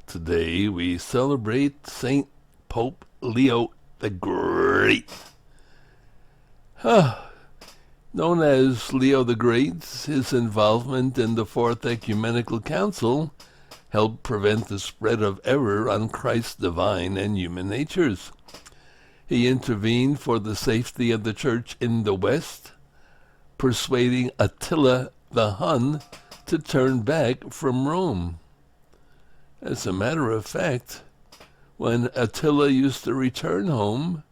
Today we celebrate Saint Pope Leo the Great. Known as Leo the Great, his involvement in the Fourth Ecumenical Council helped prevent the spread of error on Christ's divine and human natures. He intervened for the safety of the Church in the West, persuading Attila the Hun to turn back from Rome. As a matter of fact, when Attila used to return home,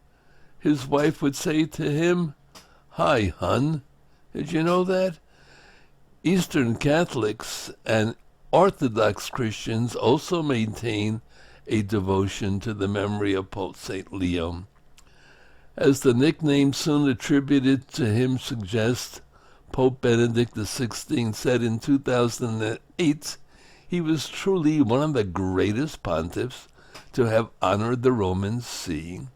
his wife would say to him, "Hi, Hun, did you know that?" Eastern Catholics and Orthodox Christians also maintain a devotion to the memory of Pope St. Leo. As the nickname soon attributed to him suggests, Pope Benedict XVI said in 2008 he was truly one of the greatest pontiffs to have honored the Roman See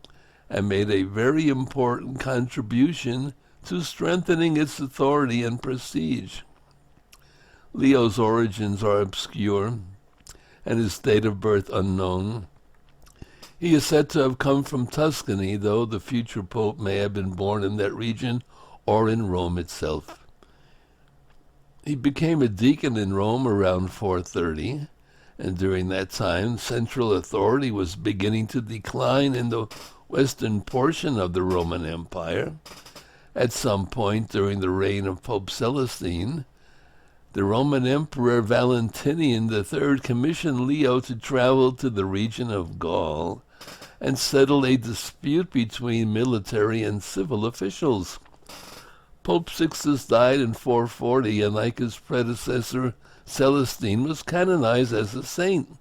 and made a very important contribution to strengthening its authority and prestige. Leo's origins are obscure and his date of birth unknown. He is said to have come from Tuscany, though the future pope may have been born in that region or in Rome itself. He became a deacon in Rome around 430, and during that time central authority was beginning to decline in the western portion of the Roman Empire. At some point during the reign of Pope Celestine, the Roman Emperor Valentinian III commissioned Leo to travel to the region of Gaul and settle a dispute between military and civil officials. Pope Sixtus died in 440, and like his predecessor, Celestine was canonized as a saint.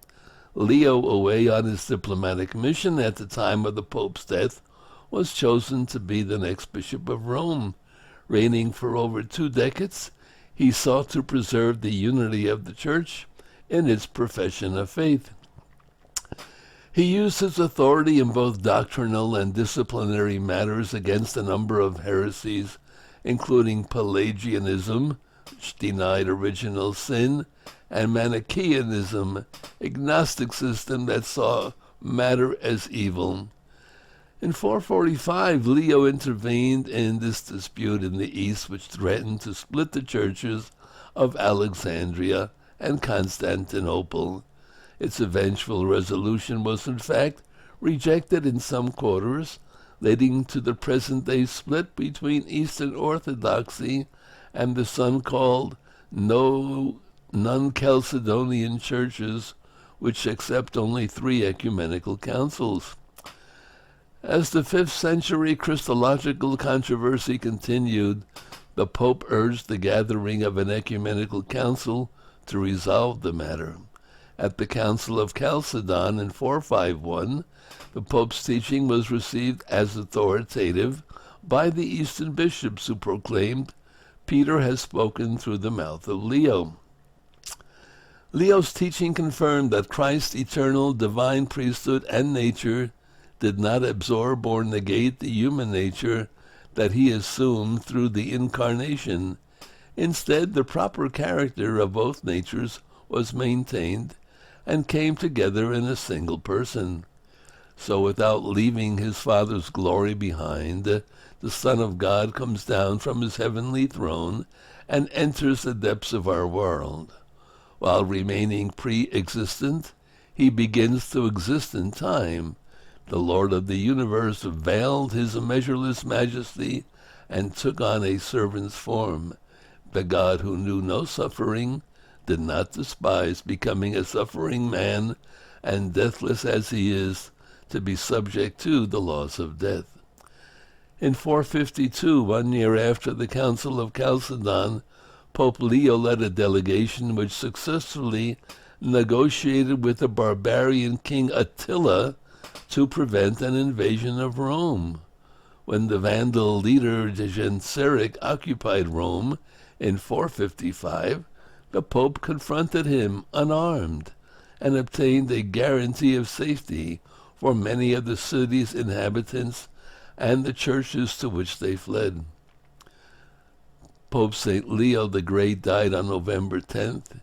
Leo, away on his diplomatic mission at the time of the Pope's death, was chosen to be the next Bishop of Rome. Reigning for over 2 decades, he sought to preserve the unity of the Church in its profession of faith. He used his authority in both doctrinal and disciplinary matters against a number of heresies, including Pelagianism, which denied original sin, and Manichaeanism, a Gnostic system that saw matter as evil. In 445, Leo intervened in this dispute in the East, which threatened to split the churches of Alexandria and Constantinople. Its eventual resolution was, in fact, rejected in some quarters, leading to the present-day split between Eastern Orthodoxy and the so-called non-Chalcedonian churches, which accept only 3 ecumenical councils. As the 5th century Christological controversy continued, the Pope urged the gathering of an ecumenical council to resolve the matter. At the Council of Chalcedon in 451, the Pope's teaching was received as authoritative by the Eastern bishops, who proclaimed, "Peter has spoken through the mouth of Leo." Leo's teaching confirmed that Christ's eternal divine priesthood and nature did not absorb or negate the human nature that he assumed through the incarnation. Instead, the proper character of both natures was maintained and came together in a single person. So without leaving his Father's glory behind, the Son of God comes down from his heavenly throne and enters the depths of our world. While remaining pre-existent, he begins to exist in time. The Lord of the universe veiled his measureless majesty and took on a servant's form. The God who knew no suffering did not despise becoming a suffering man, and deathless as he is, to be subject to the laws of death. In 452, 1 year after the Council of Chalcedon, Pope Leo led a delegation which successfully negotiated with the barbarian King Attila to prevent an invasion of Rome. When the Vandal leader Genseric occupied Rome in 455, the Pope confronted him unarmed and obtained a guarantee of safety for many of the city's inhabitants and the churches to which they fled. Pope St. Leo the Great died on November 10th.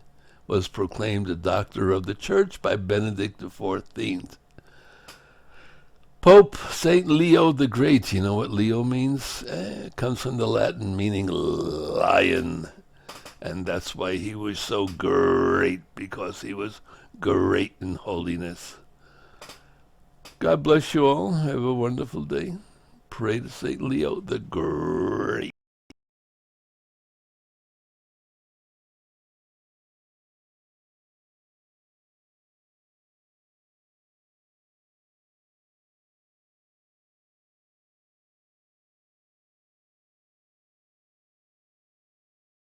was proclaimed a doctor of the Church by Benedict XIV. Pope St. Leo the Great, you know what Leo means? It comes from the Latin meaning lion. And that's why he was so great, because he was great in holiness. God bless you all. Have a wonderful day. Pray to St. Leo the Great.